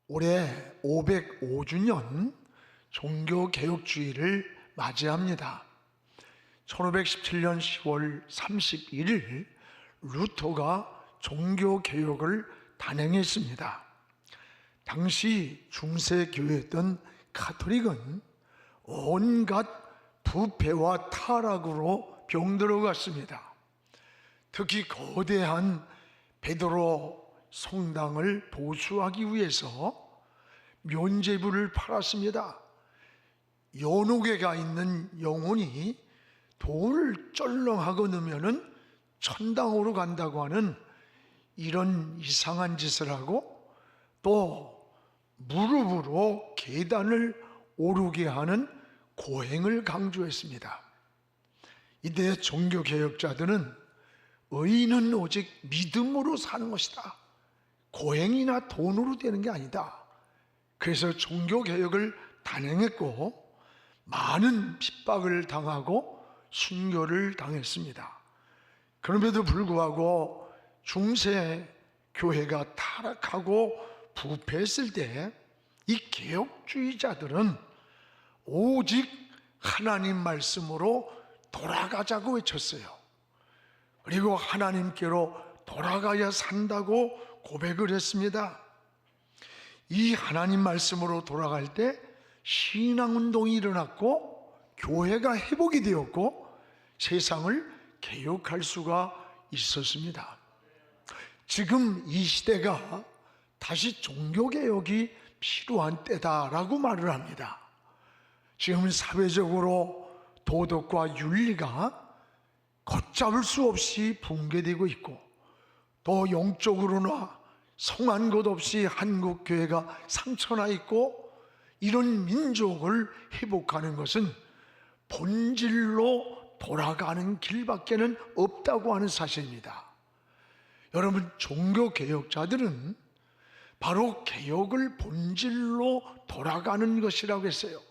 올해 505주년 종교개혁주의를 맞이합니다. 1517년 10월 31일 루터가 종교개혁을 단행했습니다. 당시 중세교회였던 가톨릭은 온갖 부패와 타락으로 병들어갔습니다. 특히 거대한 베드로 성당을 보수하기 위해서 면죄부를 팔았습니다. 연옥에가 있는 영혼이 돈을 쩔렁하고 넣으면 천당으로 간다고 하는 이런 이상한 짓을 하고, 또 무릎으로 계단을 오르게 하는 고행을 강조했습니다. 이때 종교개혁자들은 의인은 오직 믿음으로 사는 것이다, 고행이나 돈으로 되는 게 아니다. 그래서 종교개혁을 단행했고 많은 핍박을 당하고 순교를 당했습니다. 그럼에도 불구하고 중세 교회가 타락하고 부패했을 때 이 개혁주의자들은 오직 하나님 말씀으로 돌아가자고 외쳤어요. 그리고 하나님께로 돌아가야 산다고 고백을 했습니다. 이 하나님 말씀으로 돌아갈 때 신앙운동이 일어났고 교회가 회복이 되었고 세상을 개혁할 수가 있었습니다. 지금 이 시대가 다시 종교개혁이 필요한 때다라고 말을 합니다. 지금 사회적으로 도덕과 윤리가 걷잡을 수 없이 붕괴되고 있고, 또 영적으로나 성한 것 없이 한국 교회가 상처나 있고, 이런 민족을 회복하는 것은 본질로 돌아가는 길밖에는 없다고 하는 사실입니다. 여러분, 종교개혁자들은 바로 개혁을 본질로 돌아가는 것이라고 했어요.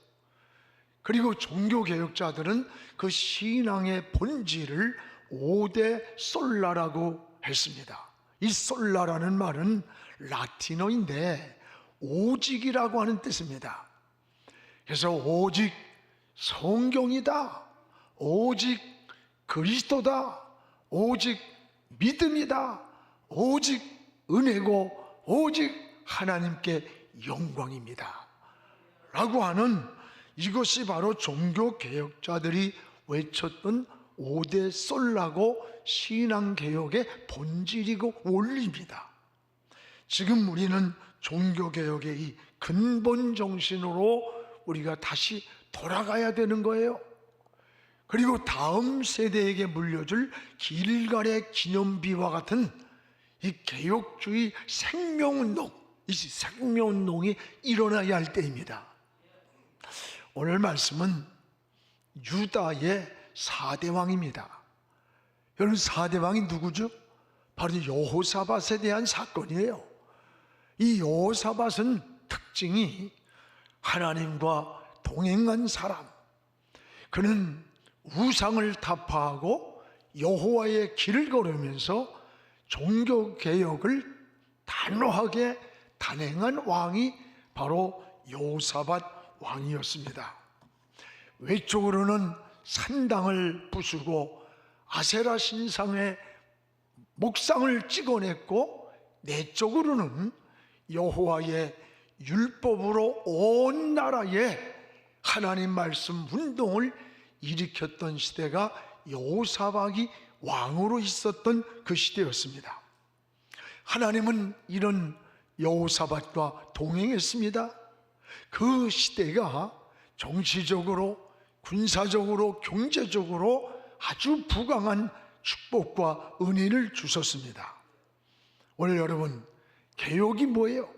그리고 종교개혁자들은 그 신앙의 본질을 5대 솔라라고 했습니다. 이 솔라라는 말은 라틴어인데 오직이라고 하는 뜻입니다. 그래서 오직 성경이다, 오직 그리스도다, 오직 믿음이다, 오직 은혜고 오직 하나님께 영광입니다 라고 하는, 이것이 바로 종교개혁자들이 외쳤던 5대 솔라고 신앙개혁의 본질이고 원리입니다. 지금 우리는 종교개혁의 이 근본 정신으로 우리가 다시 돌아가야 되는 거예요. 그리고 다음 세대에게 물려줄 길갈의 기념비와 같은 이 개혁주의 생명운동, 이 생명운동이 일어나야 할 때입니다. 오늘 말씀은 유다의 4대 왕입니다. 여러분, 4대 왕이 누구죠? 바로 여호사밧에 대한 사건이에요. 이 여호사밧은 특징이 하나님과 동행한 사람, 그는 우상을 타파하고 여호와의 길을 걸으면서 종교개혁을 단호하게 단행한 왕이 바로 여호사밧 왕이었습니다. 외적으로는 산당을 부수고 아세라 신상의 목상을 찍어냈고, 내적으로는 여호와의 율법으로 온 나라에 하나님 말씀 운동을 일으켰던 시대가 여호사밧이 왕으로 있었던 그 시대였습니다. 하나님은 이런 여호사밧과 동행했습니다. 그 시대가 정치적으로, 군사적으로, 경제적으로 아주 부강한 축복과 은혜를 주셨습니다. 오늘 여러분, 개혁이 뭐예요?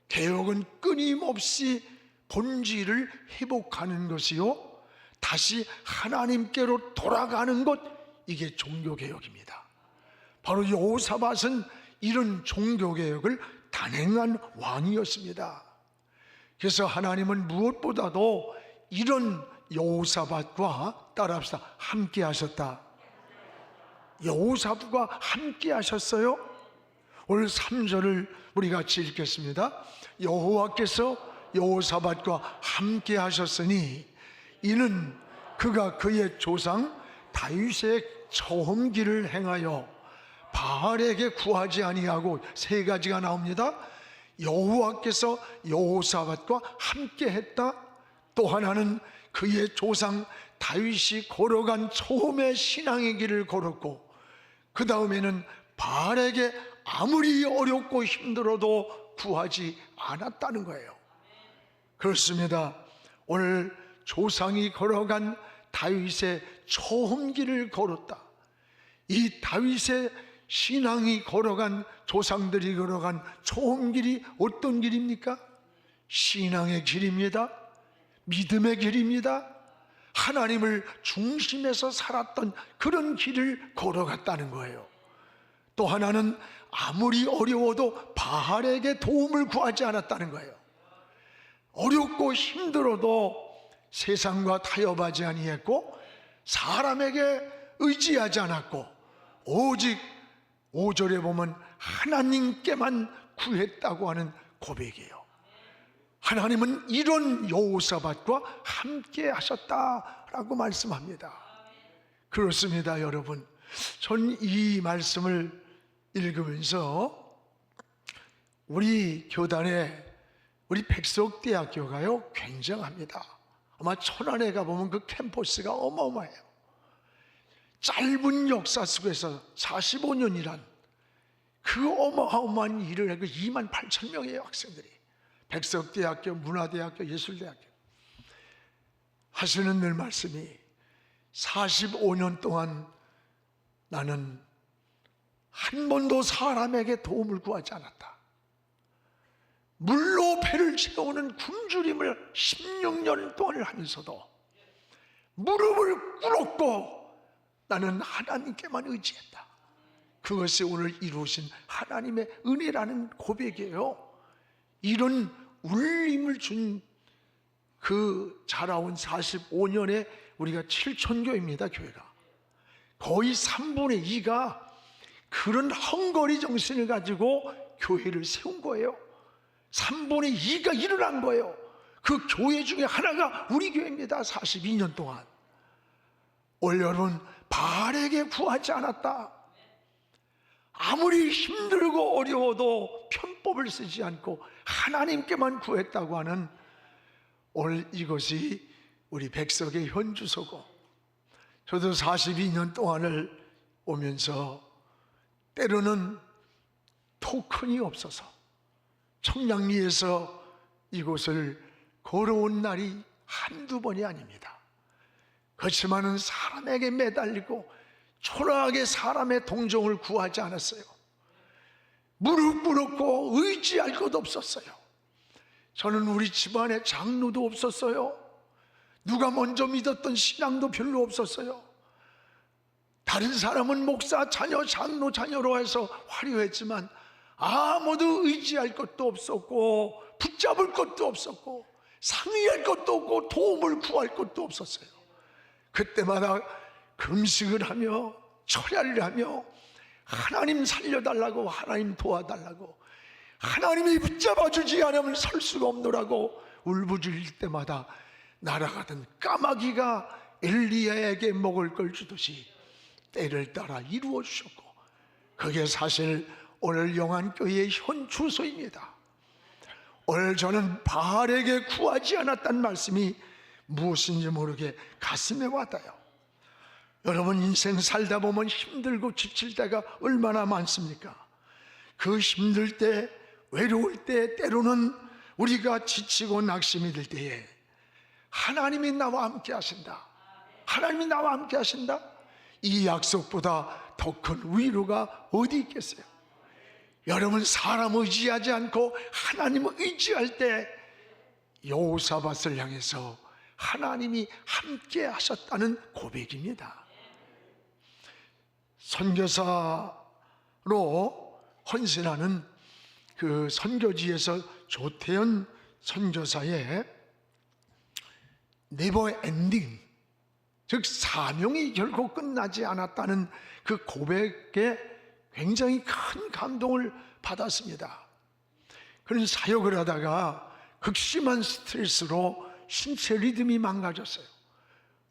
개혁은 끊임없이 본질을 회복하는 것이요, 다시 하나님께로 돌아가는 것, 이게 종교개혁입니다. 바로 여호사밧은 이런 종교개혁을 단행한 왕이었습니다. 그래서 하나님은 무엇보다도 이런 여호사밧과, 따라합시다, 함께 하셨다. 여호사밧과 함께 하셨어요. 오늘 3절을 우리 같이 읽겠습니다. 여호와께서 여호사밧과 함께 하셨으니 이는 그가 그의 조상 다윗의 처음 길을 행하여 바알에게 구하지 아니하고 세 가지가 나옵니다. 여호와께서 여호사밧과 함께 했다. 또 하나는 그의 조상 다윗이 걸어간 처음의 신앙의 길을 걸었고, 그 다음에는 바알에게 아무리 어렵고 힘들어도 구하지 않았다는 거예요. 그렇습니다. 오늘 조상이 걸어간 다윗의 처음 길을 걸었다. 이 다윗의 신앙이 걸어간, 조상들이 걸어간 처음 길이 어떤 길입니까? 신앙의 길입니다. 믿음의 길입니다. 하나님을 중심에서 살았던 그런 길을 걸어갔다는 거예요. 또 하나는 아무리 어려워도 바알에게 도움을 구하지 않았다는 거예요. 어렵고 힘들어도 세상과 타협하지 아니했고 사람에게 의지하지 않았고 오직 5절에 보면 하나님께만 구했다고 하는 고백이에요. 하나님은 이런 여호사밧과 함께 하셨다라고 말씀합니다. 그렇습니다, 여러분. 전 이 말씀을 읽으면서 우리 교단에, 우리 백석대학교가요 굉장합니다. 아마 천안에 가보면 그 캠퍼스가 어마어마해요. 짧은 역사 속에서 45년이란 그 어마어마한 일을 하고 28,000명이에요, 학생들이. 백석대학교, 문화대학교, 예술대학교 하시는 늘 말씀이 45년 동안 나는 한 번도 사람에게 도움을 구하지 않았다. 물로 배를 채우는 굶주림을 16년 동안을 하면서도 무릎을 꿇었고 나는 하나님께만 의지했다. 그것이 오늘 이루신 하나님의 은혜라는 고백이에요. 이런 울림을 준 그 자라온 45년에 우리가 7,000교입니다, 교회가. 거의 3분의 2가 그런 헝거리 정신을 가지고 교회를 세운 거예요. 3분의 2가 일어난 거예요. 그 교회 중에 하나가 우리 교회입니다. 42년 동안. 올 여러분, 바알에게 구하지 않았다. 아무리 힘들고 어려워도 편법을 쓰지 않고 하나님께만 구했다고 하는 오늘 이것이 우리 백석의 현주소고, 저도 42년 동안을 오면서 때로는 토큰이 없어서 청량리에서 이곳을 걸어온 날이 한두 번이 아닙니다. 그렇지만은 사람에게 매달리고 초라하게 사람의 동정을 구하지 않았어요. 무릎 꿇었고 의지할 것 없었어요. 저는 우리 집안에 장로도 없었어요. 누가 먼저 믿었던 신앙도 별로 없었어요. 다른 사람은 목사 자녀, 장로 자녀로 해서 화려했지만 아무도 의지할 것도 없었고 붙잡을 것도 없었고 상의할 것도 없고 도움을 구할 것도 없었어요. 그때마다 금식을 하며 철야를 하며 하나님 살려달라고, 하나님 도와달라고, 하나님이 붙잡아주지 않으면 설 수가 없노라고 울부짖을 때마다 날아가던 까마귀가 엘리야에게 먹을 걸 주듯이 때를 따라 이루어 주셨고, 그게 사실 오늘 영안교회의 현주소입니다. 오늘 저는 바알에게 구하지 않았다는 말씀이 무엇인지 모르게 가슴에 와닿아요. 여러분, 인생 살다 보면 힘들고 지칠 때가 얼마나 많습니까? 그 힘들 때, 외로울 때, 때로는 우리가 지치고 낙심이 들 때에 하나님이 나와 함께 하신다, 하나님이 나와 함께 하신다, 이 약속보다 더 큰 위로가 어디 있겠어요? 여러분, 사람 의지하지 않고 하나님을 의지할 때 여호사밧을 향해서 하나님이 함께 하셨다는 고백입니다. 선교사로 헌신하는 그 선교지에서 조태현 선교사의 네버 엔딩, 즉 사명이 결코 끝나지 않았다는 그 고백에 굉장히 큰 감동을 받았습니다. 그런 사역을 하다가 극심한 스트레스로 신체 리듬이 망가졌어요.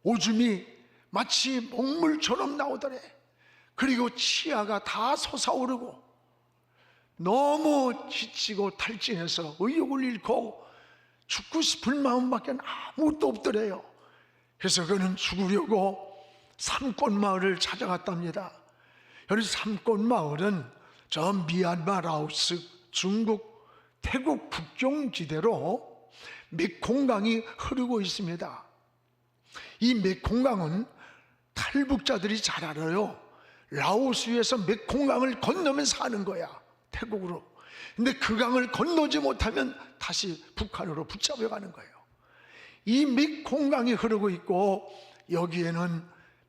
오줌이 마치 먹물처럼 나오더래. 그리고 치아가 다 솟아오르고 너무 지치고 탈진해서 의욕을 잃고 죽고 싶은 마음밖에 아무것도 없더래요. 그래서 그는 죽으려고 산골마을을 찾아갔답니다. 여기 산골마을은 저 미얀마, 라오스, 중국, 태국 국경지대로 메콩강이 흐르고 있습니다. 이 메콩강은 탈북자들이 잘 알아요. 라오스에서 메콩강을 건너면 사는 거야, 태국으로. 근데 그 강을 건너지 못하면 다시 북한으로 붙잡혀가는 거예요. 이 메콩강이 흐르고 있고 여기에는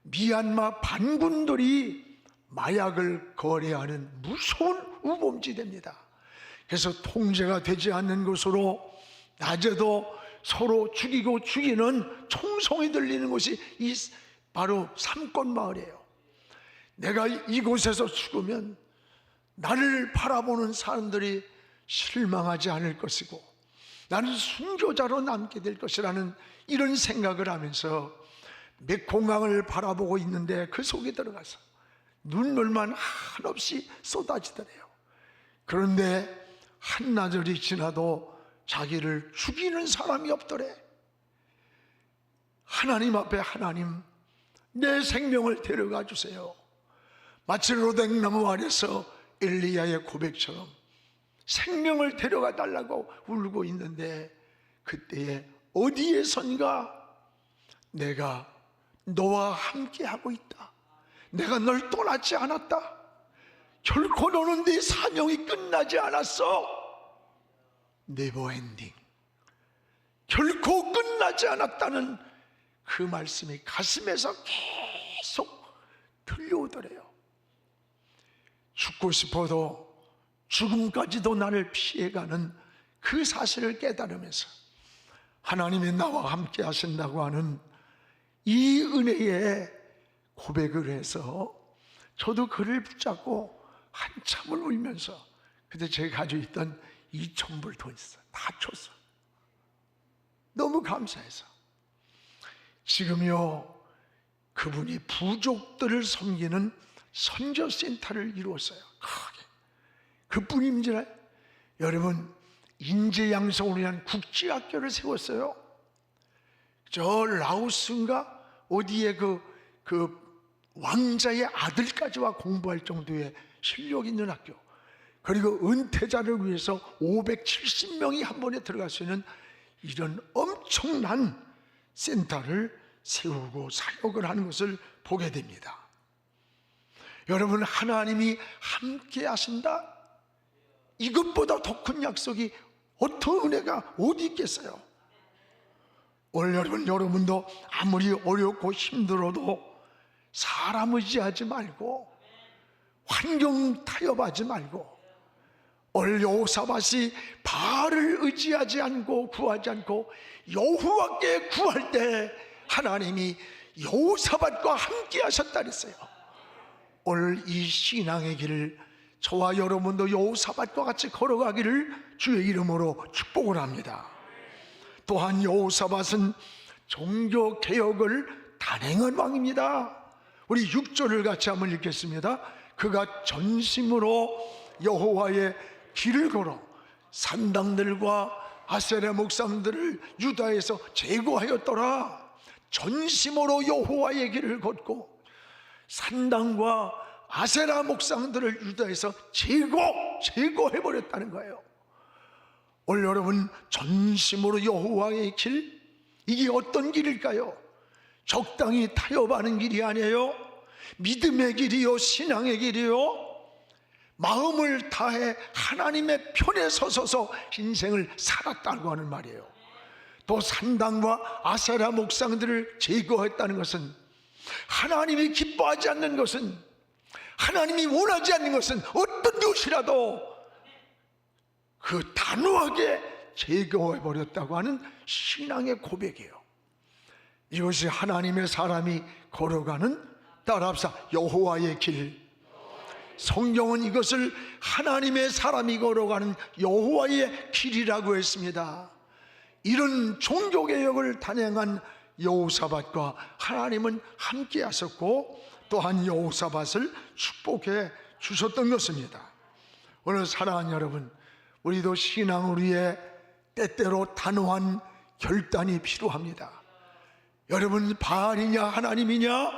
미얀마 반군들이 마약을 거래하는 무서운 우범지대입니다. 그래서 통제가 되지 않는 곳으로 낮에도 서로 죽이고 죽이는 총성이 들리는 곳이 바로 산골마을이에요. 내가 이곳에서 죽으면 나를 바라보는 사람들이 실망하지 않을 것이고 나는 순교자로 남게 될 것이라는 이런 생각을 하면서 메콩강을 바라보고 있는데 그 속에 들어가서 눈물만 한없이 쏟아지더래요. 그런데 한나절이 지나도 자기를 죽이는 사람이 없더래. 하나님 앞에, 하나님, 내 생명을 데려가 주세요. 마치 로댕나무 아래서 엘리야의 고백처럼 생명을 데려가 달라고 울고 있는데, 그때에 어디에선가 내가 너와 함께하고 있다, 내가 널 떠나지 않았다, 결코 너는 네 사명이 끝나지 않았어, 네버엔딩, 결코 끝나지 않았다는 그 말씀이 가슴에서 계속 들려오더래요. 죽고 싶어도 죽음까지도 나를 피해가는 그 사실을 깨달으면서 하나님이 나와 함께 하신다고 하는 이 은혜에 고백을 해서 저도 그를 붙잡고 한참을 울면서, 그때 제가 가지고 있던 2,000불 돈 있어요. 다 줬어요. 너무 감사해서. 지금요, 그분이 부족들을 섬기는 선교센터를 이루었어요. 크게. 그뿐입니다. 여러분, 인재양성을 위한 국제학교를 세웠어요. 저 라오스인가 어디에 그 왕자의 아들까지와 공부할 정도의 실력 있는 학교, 그리고 은퇴자를 위해서 570명이 한 번에 들어갈 수 있는 이런 엄청난 센터를 세우고 사역을 하는 것을 보게 됩니다. 여러분, 하나님이 함께 하신다, 이것보다 더 큰 약속이, 어떤 은혜가 어디 있겠어요? 오늘 여러분도 아무리 어렵고 힘들어도 사람 의지하지 말고, 환경 타협하지 말고, 오늘 여호사밧이 바알을 의지하지 않고 구하지 않고 여호와께 구할 때 하나님이 여호사밧과 함께 하셨다 그랬어요. 오늘 이 신앙의 길을 저와 여러분도 여호사밧과 같이 걸어가기를 주의 이름으로 축복을 합니다. 또한 여호사밧은 종교개혁을 단행한 왕입니다. 우리 6절을 같이 한번 읽겠습니다. 그가 전심으로 여호와의 길을 걸어 산당들과 아세라 목상들을 유다에서 제거하였더라. 전심으로 여호와의 길을 걷고 산당과 아세라 목상들을 유다에서 제거해버렸다는 거예요. 오늘 여러분, 전심으로 여호와의 길, 이게 어떤 길일까요? 적당히 타협하는 길이 아니에요. 믿음의 길이요, 신앙의 길이요, 마음을 다해 하나님의 편에 서서 인생을 살았다고 하는 말이에요. 또 산당과 아세라 목상들을 제거했다는 것은, 하나님이 기뻐하지 않는 것은, 하나님이 원하지 않는 것은 어떤 것이라도 그 단호하게 제거해버렸다고 하는 신앙의 고백이에요. 이것이 하나님의 사람이 걸어가는, 따라합시다, 여호와의 길, 성경은 이것을 하나님의 사람이 걸어가는 여호와의 길이라고 했습니다. 이런 종교개혁을 단행한 여호사밧과 하나님은 함께 하셨고 또한 여호사밧을 축복해 주셨던 것입니다. 오늘 사랑하는 여러분, 우리도 신앙을 위해 때때로 단호한 결단이 필요합니다. 여러분, 바알이냐 하나님이냐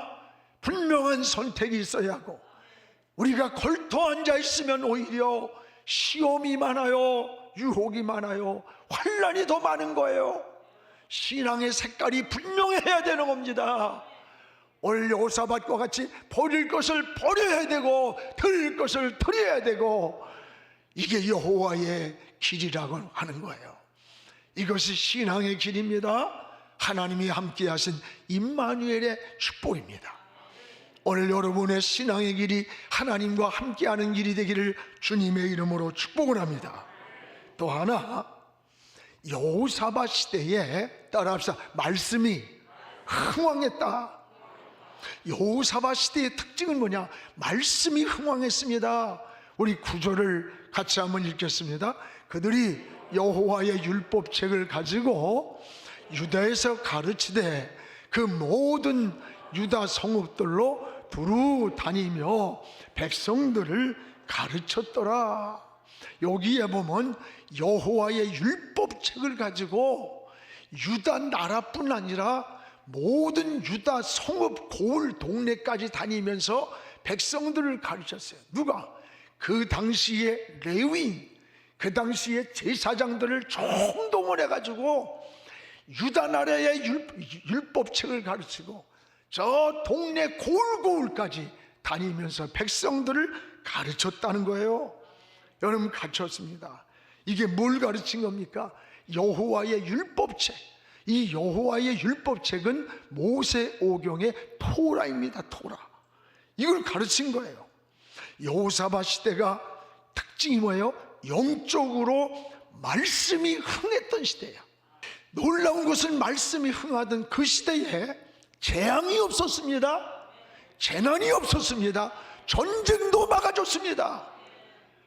분명한 선택이 있어야 하고, 우리가 걸터 앉아 있으면 오히려 시험이 많아요, 유혹이 많아요, 환난이 더 많은 거예요. 신앙의 색깔이 분명해야 되는 겁니다. 오늘 여호사밧과 같이 버릴 것을 버려야 되고 드릴 것을 드려야 되고, 이게 여호와의 길이라고 하는 거예요. 이것이 신앙의 길입니다. 하나님이 함께 하신 임마누엘의 축복입니다. 오늘 여러분의 신앙의 길이 하나님과 함께하는 길이 되기를 주님의 이름으로 축복을 합니다. 또 하나, 여호사밧 시대에 따라합시다. 말씀이 흥왕했다. 여호사밧 시대의 특징은 뭐냐? 말씀이 흥왕했습니다. 우리 구절을 같이 한번 읽겠습니다. 그들이 여호와의 율법책을 가지고 유다에서 가르치되 그 모든 유다 성읍들로 두루 다니며 백성들을 가르쳤더라. 여기에 보면 여호와의 율법책을 가지고 유다 나라뿐 아니라 모든 유다 성읍 고을 동네까지 다니면서 백성들을 가르쳤어요. 누가? 그 당시에 레위인, 그 당시에 제사장들을 총동원해 가지고 유다 나라의 율법책을 가르치고 저 동네 고을고을까지 다니면서 백성들을 가르쳤다는 거예요. 여러분, 가르쳤습니다. 이게 뭘 가르친 겁니까? 여호와의 율법책. 이 여호와의 율법책은 모세오경의 토라입니다. 토라. 이걸 가르친 거예요. 여호사밧 시대가 특징이 뭐예요? 영적으로 말씀이 흥했던 시대야. 놀라운 것은 말씀이 흥하던 그 시대에 재앙이 없었습니다. 재난이 없었습니다. 전쟁도 막아줬습니다.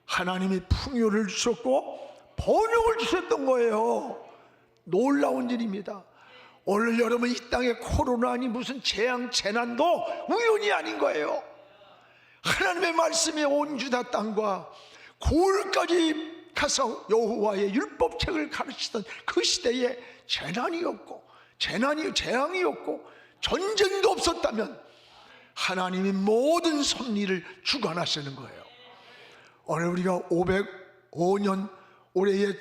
하나님이 풍요를 주셨고 번영을 주셨던 거예요. 놀라운 일입니다. 오늘 여러분, 이 땅에 코로나니 무슨 재앙 재난도 우연이 아닌 거예요. 하나님의 말씀이 온 유다 땅과 고을까지 가서 여호와의 율법책을 가르치던 그 시대에 재난이 없고 재앙이 없고 전쟁도 없었다면 하나님이 모든 섭리를 주관하시는 거예요. 오늘 우리가 505년 올해에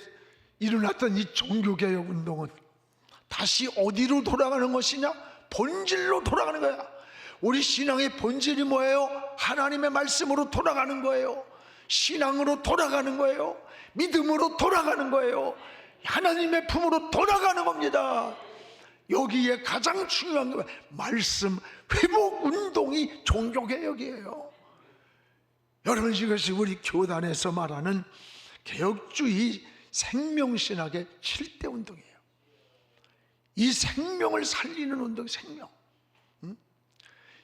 일어났던 이 종교개혁 운동은 다시 어디로 돌아가는 것이냐? 본질로 돌아가는 거야. 우리 신앙의 본질이 뭐예요? 하나님의 말씀으로 돌아가는 거예요. 신앙으로 돌아가는 거예요. 믿음으로 돌아가는 거예요. 하나님의 품으로 돌아가는 겁니다. 여기에 가장 중요한 건 말씀 회복 운동이 종교개혁이에요. 여러분, 이것이 우리 교단에서 말하는 개혁주의 생명신학의 7대 운동이에요. 이 생명을 살리는 운동, 생명.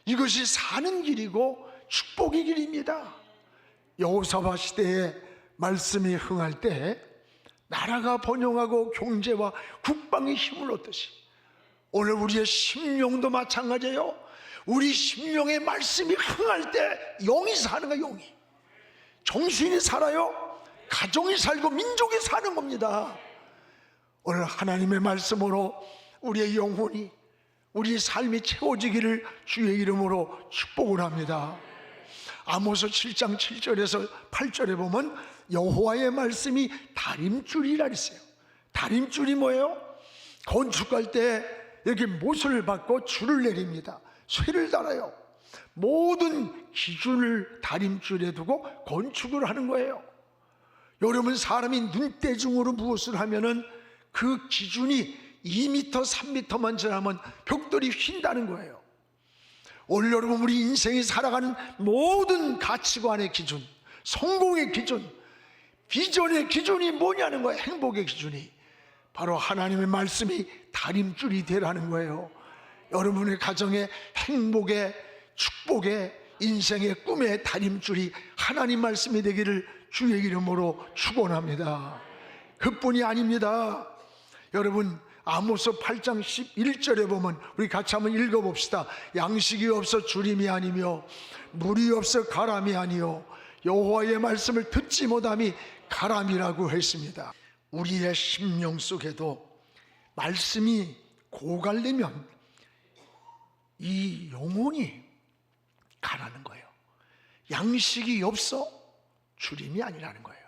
이것이 사는 길이고 축복의 길입니다. 여호사밧 시대에 말씀이 흥할 때 나라가 번영하고 경제와 국방이 힘을 얻듯이 오늘 우리의 심령도 마찬가지예요. 우리 심령의 말씀이 흥할 때 영이 사는 거예요. 영이. 정신이 살아요. 가정이 살고 민족이 사는 겁니다. 오늘 하나님의 말씀으로 우리의 영혼이, 우리의 삶이 채워지기를 주의 이름으로 축복을 합니다. 아모스 7장 7절에서 8절에 보면 여호와의 말씀이 다림줄이라 했어요. 다림줄이 뭐예요? 건축할 때 여기 못을 박고 줄을 내립니다. 쇠를 달아요. 모든 기준을 다림줄에 두고 건축을 하는 거예요. 여러분, 사람이 눈대중으로 무엇을 하면은 그 기준이 2m, 3m만 지나면 벽돌이 휜다는 거예요. 오늘 여러분, 우리 인생이 살아가는 모든 가치관의 기준, 성공의 기준, 비전의 기준이 뭐냐는 거예요. 행복의 기준이 바로 하나님의 말씀이 다림줄이 되라는 거예요. 여러분의 가정의 행복의 축복의 인생의 꿈의 다림줄이 하나님 말씀이 되기를 주의 이름으로 축원합니다. 그뿐이 아닙니다. 여러분, 아모스 8장 11절에 보면 우리 같이 한번 읽어봅시다. 양식이 없어 주림이 아니며 물이 없어 가람이 아니요 여호와의 말씀을 듣지 못함이 가람이라고 했습니다. 우리의 심령 속에도 말씀이 고갈되면 이 영혼이 가라는 거예요. 양식이 없어 주림이 아니라는 거예요.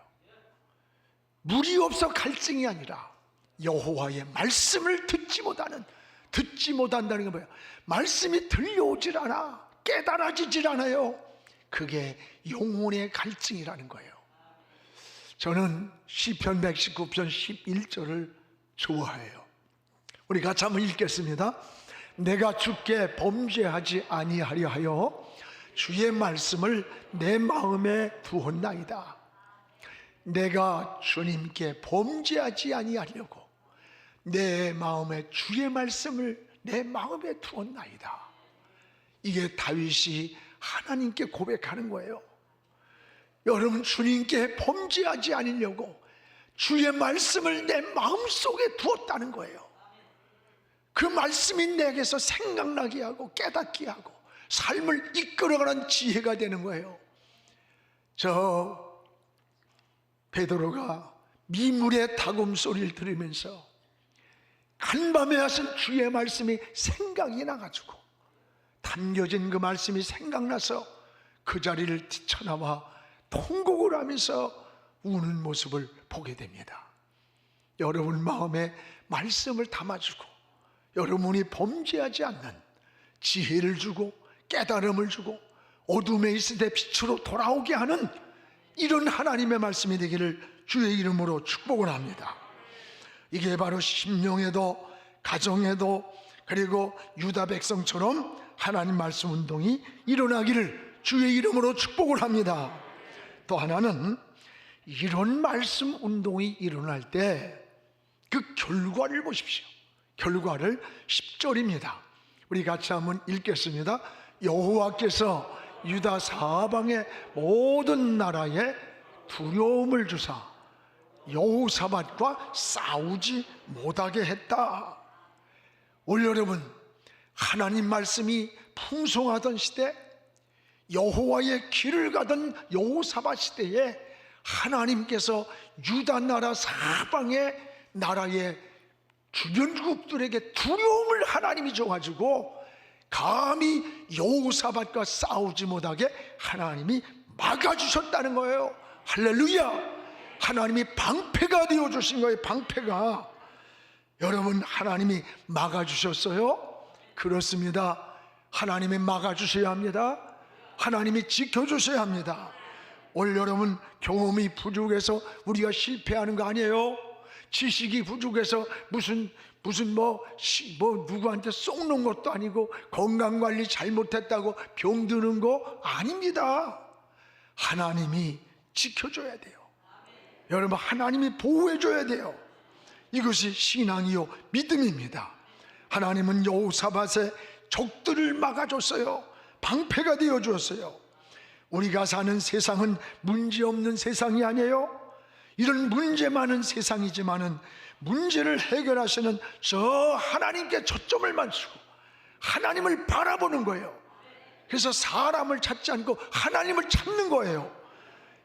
물이 없어 갈증이 아니라 여호와의 말씀을 듣지 못한다는 게 뭐예요? 말씀이 들려오질 않아, 깨달아지질 않아요. 그게 영혼의 갈증이라는 거예요. 저는 시편 119편 11절을 좋아해요. 우리 같이 한번 읽겠습니다. 내가 주께 범죄하지 아니하려 하여 주의 말씀을 내 마음에 두었나이다. 내가 주님께 범죄하지 아니하려고 내 마음에 주의 말씀을 내 마음에 두었나이다. 이게 다윗이 하나님께 고백하는 거예요. 여러분, 주님께 범죄하지 않으려고 주의 말씀을 내 마음속에 두었다는 거예요. 그 말씀이 내게서 생각나게 하고 깨닫게 하고 삶을 이끌어가는 지혜가 되는 거예요. 저 베드로가 미물의 다굼 소리를 들으면서 간밤에 하신 주의 말씀이 생각이 나가지고 담겨진 그 말씀이 생각나서 그 자리를 뛰쳐나와 통곡을 하면서 우는 모습을 보게 됩니다. 여러분 마음에 말씀을 담아주고 여러분이 범죄하지 않는 지혜를 주고 깨달음을 주고 어둠에 있을 때 빛으로 돌아오게 하는 이런 하나님의 말씀이 되기를 주의 이름으로 축복을 합니다. 이게 바로 심령에도 가정에도 그리고 유다 백성처럼 하나님 말씀 운동이 일어나기를 주의 이름으로 축복을 합니다. 또 하나는 이런 말씀 운동이 일어날 때 그 결과를 보십시오. 결과를 10절입니다. 우리 같이 한번 읽겠습니다. 여호와께서 유다 사방의 모든 나라에 두려움을 주사 여호사밧과 싸우지 못하게 했다. 올 여러분, 하나님 말씀이 풍성하던 시대, 여호와의 길을 가던 여호사밧 시대에 하나님께서 유다 나라 사방의 나라의 주변국들에게 두려움을 하나님이 줘가지고 감히 여호사밧과 싸우지 못하게 하나님이 막아주셨다는 거예요. 할렐루야! 하나님이 방패가 되어주신 거예요. 방패가. 여러분, 하나님이 막아주셨어요? 그렇습니다. 하나님이 막아주셔야 합니다. 하나님이 지켜주셔야 합니다. 올 여러분, 경험이 부족해서 우리가 실패하는 거 아니에요? 지식이 부족해서 무슨 누구한테 쏙놓은 것도 아니고 건강관리 잘못했다고 병드는 거 아닙니다. 하나님이 지켜줘야 돼요. 여러분, 하나님이 보호해줘야 돼요. 이것이 신앙이요 믿음입니다. 하나님은 여호사밧의 적들을 막아줬어요. 방패가 되어주었어요. 우리가 사는 세상은 문제없는 세상이 아니에요. 이런 문제 많은 세상이지만은 문제를 해결하시는 저 하나님께 초점을 맞추고 하나님을 바라보는 거예요. 그래서 사람을 찾지 않고 하나님을 찾는 거예요.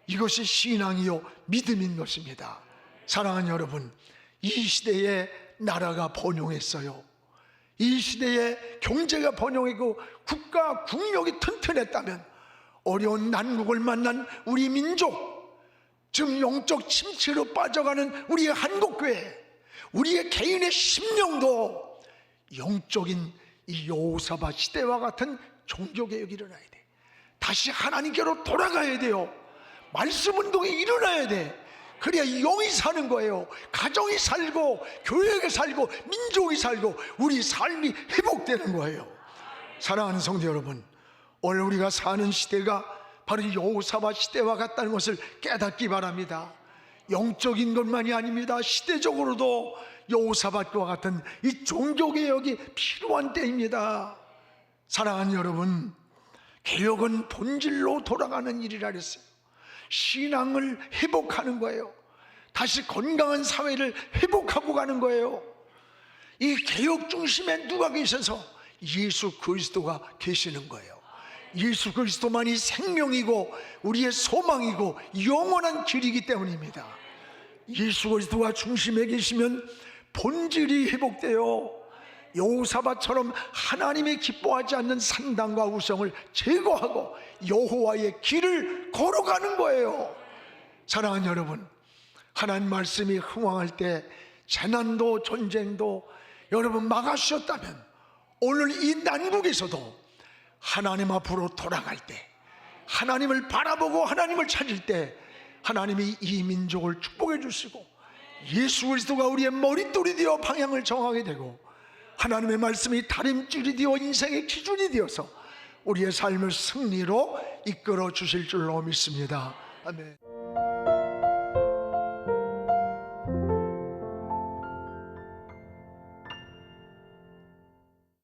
이것이 신앙이요 믿음인 것입니다. 사랑하는 여러분, 이 시대에 나라가 번영했어요. 이 시대에 경제가 번영했고 국가 국력이 튼튼했다면 어려운 난국을 만난 우리 민족, 지금 영적 침체로 빠져가는 우리의 한국교회, 우리의 개인의 심령도 영적인 이 여호사밧 시대와 같은 종교개혁이 일어나야 돼. 다시 하나님께로 돌아가야 돼요. 말씀 운동이 일어나야 돼. 그래야 영이 사는 거예요. 가정이 살고 교회가 살고 민족이 살고 우리 삶이 회복되는 거예요. 사랑하는 성도 여러분, 오늘 우리가 사는 시대가 바로 여호사밧 시대와 같다는 것을 깨닫기 바랍니다. 영적인 것만이 아닙니다. 시대적으로도 여호사밧과 같은 이 종교개혁이 필요한 때입니다. 사랑하는 여러분, 개혁은 본질로 돌아가는 일이라 그랬어요. 신앙을 회복하는 거예요. 다시 건강한 사회를 회복하고 가는 거예요. 이 개혁 중심에 누가 계셔서? 예수 그리스도가 계시는 거예요. 예수 그리스도만이 생명이고 우리의 소망이고 영원한 길이기 때문입니다. 예수 그리스도가 중심에 계시면 본질이 회복돼요. 여호사밧처럼 하나님이 기뻐하지 않는 상당과 우상을 제거하고 여호와의 길을 걸어가는 거예요. 사랑하는 여러분, 하나님 말씀이 흥황할 때 재난도 전쟁도 여러분 막아주셨다면 오늘 이 난국에서도 하나님 앞으로 돌아갈 때, 하나님을 바라보고 하나님을 찾을 때 하나님이 이 민족을 축복해 주시고 예수 그리스도가 우리의 머릿돌이 되어 방향을 정하게 되고 하나님의 말씀이 다림줄이 되어 인생의 기준이 되어서 우리의 삶을 승리로 이끌어 주실 줄로 믿습니다. 아멘.